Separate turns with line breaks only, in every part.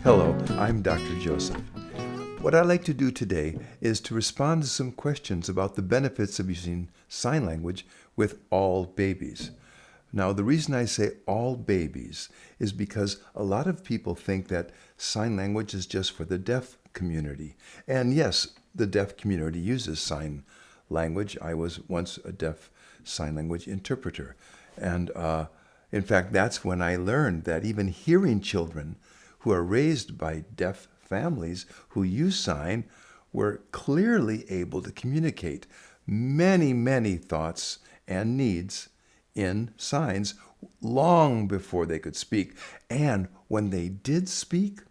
Hello, I'm Dr. Joseph. What I'd like to do today is to respond to some questions about the benefits of using sign language with all babies. Now, the reason I say all babies is because a lot of people think that sign language is just for the deaf community. And yes, the deaf community uses sign language. I was once a deaf sign language interpreter. And in fact, that's when I learned that even hearing children who are raised by deaf families who use sign were clearly able to communicate many, many thoughts and needs in signs long before they could speak. And when they did speak,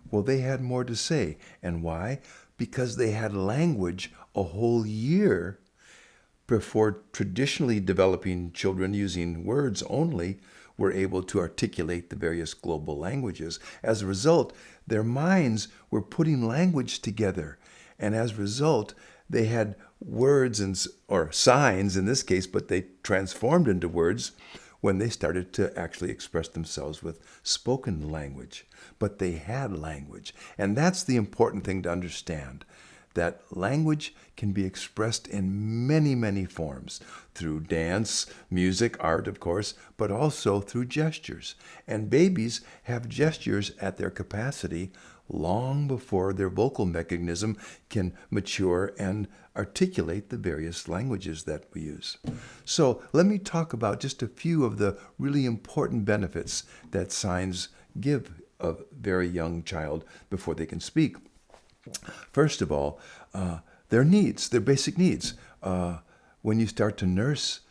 well, they had more to say. And why? Because they had language a whole year before traditionally developing children using words only were able to articulate the various global languages. As a result, their minds were putting language together. And as a result, they had words or signs in this case, but they transformed into words when they started to actually express themselves with spoken language. But they had language. And that's the important thing to understand, that language can be expressed in many, many forms, through dance, music, art, of course, but also through gestures. And babies have gestures at their capacity long before their vocal mechanism can mature and articulate the various languages that we use. So let me talk about just a few of the really important benefits that signs give a very young child before they can speak. First of all, their needs, their basic needs. When you start to nurse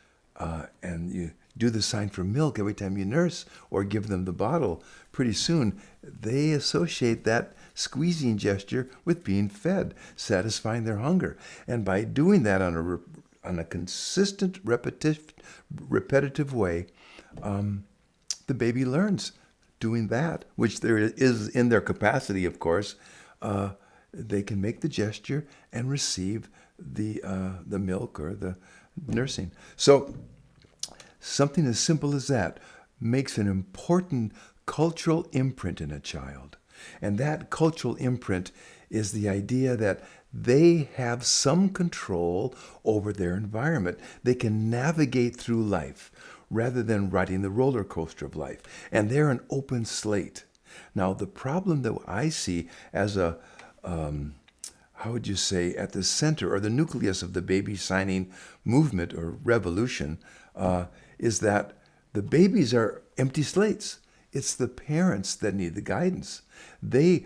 and you do the sign for milk every time you nurse or give them the bottle, pretty soon they associate that squeezing gesture with being fed, satisfying their hunger. And by doing that on a consistent, repetitive way, the baby learns doing that, which there is in their capacity, of course. They can make the gesture and receive the milk or the nursing. So something as simple as that makes an important cultural imprint in a child. And that cultural imprint is the idea that they have some control over their environment. They can navigate through life rather than riding the roller coaster of life. And they're an open slate. Now, the problem that I see as how would you say, at the center or the nucleus of the baby signing movement or revolution is that the babies are empty slates. It's the parents that need the guidance. They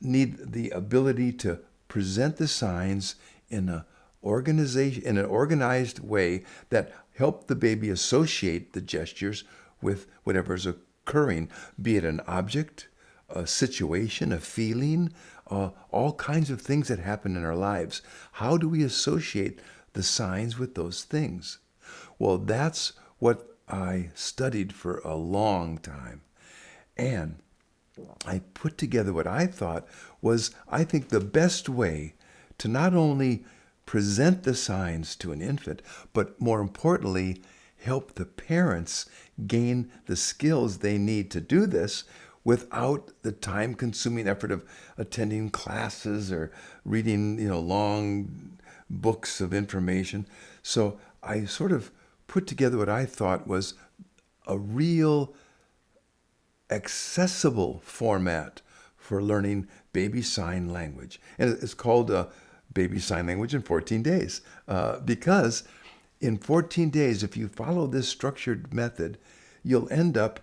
need the ability to present the signs in an organized way that help the baby associate the gestures with whatever's occurring, be it an object, a situation, a feeling, all kinds of things that happen in our lives. How do we associate the signs with those things? Well, that's what I studied for a long time. And I put together what I thought was, I think, the best way to not only present the signs to an infant, but more importantly, help the parents gain the skills they need to do this without the time-consuming effort of attending classes or reading, long books of information. So I sort of put together what I thought was a real accessible format for learning baby sign language. And it's called Baby Sign Language in 14 Days because in 14 days, if you follow this structured method, you'll end up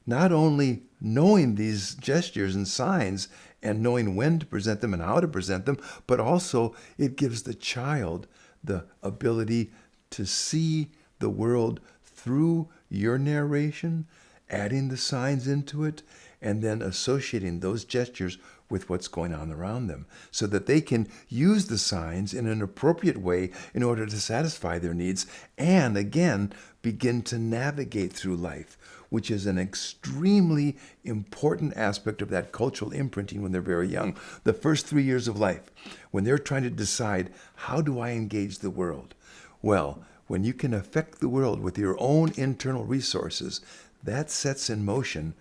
not only knowing these gestures and signs and knowing when to present them and how to present them, but also it gives the child the ability to see the world through your narration, adding the signs into it, and then associating those gestures with what's going on around them so that they can use the signs in an appropriate way in order to satisfy their needs and, again, begin to navigate through life, which is an extremely important aspect of that cultural imprinting when they're very young. The first 3 years of life, when they're trying to decide, how do I engage the world? Well, when you can affect the world with your own internal resources, that sets in motion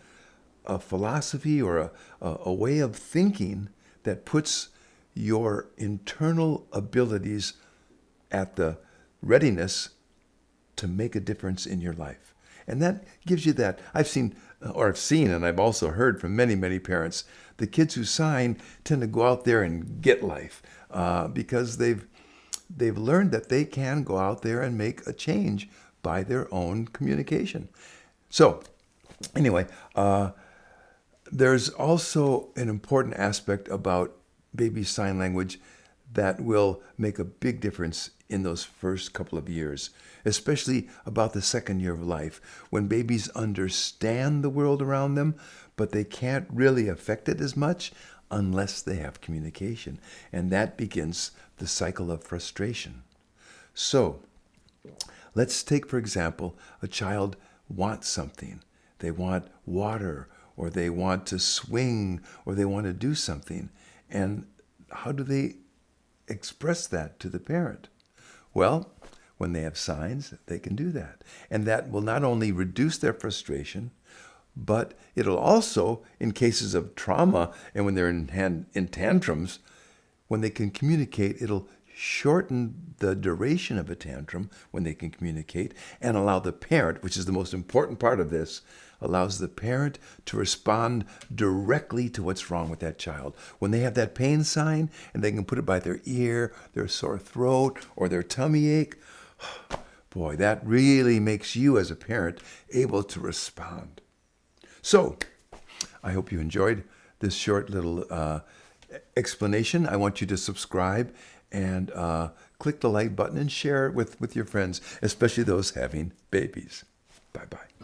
a philosophy or a way of thinking that puts your internal abilities at the readiness to make a difference in your life. And that gives you that. I've seen, and I've also heard from many, many parents, the kids who sign tend to go out there and get life because they've learned that they can go out there and make a change by their own communication. So, anyway, there's also an important aspect about baby sign language that will make a big difference in those first couple of years, especially about the second year of life, when babies understand the world around them, but they can't really affect it as much unless they have communication. And that begins the cycle of frustration. So, let's take, for example, a child wants something. They want water, or they want to swing, or they want to do something. And how do they express that to the parent? Well, when they have signs, they can do that. And that will not only reduce their frustration, but it'll also, in cases of trauma and when they're in tantrums, when they can communicate, it'll shorten the duration of a tantrum when they can communicate and allow the parent, which is the most important part of this, allows the parent to respond directly to what's wrong with that child. When they have that pain sign and they can put it by their ear, their sore throat, or their tummy ache, boy, that really makes you as a parent able to respond. So, I hope you enjoyed this short little explanation. I want you to subscribe and click the like button and share it with your friends, especially those having babies. Bye-bye.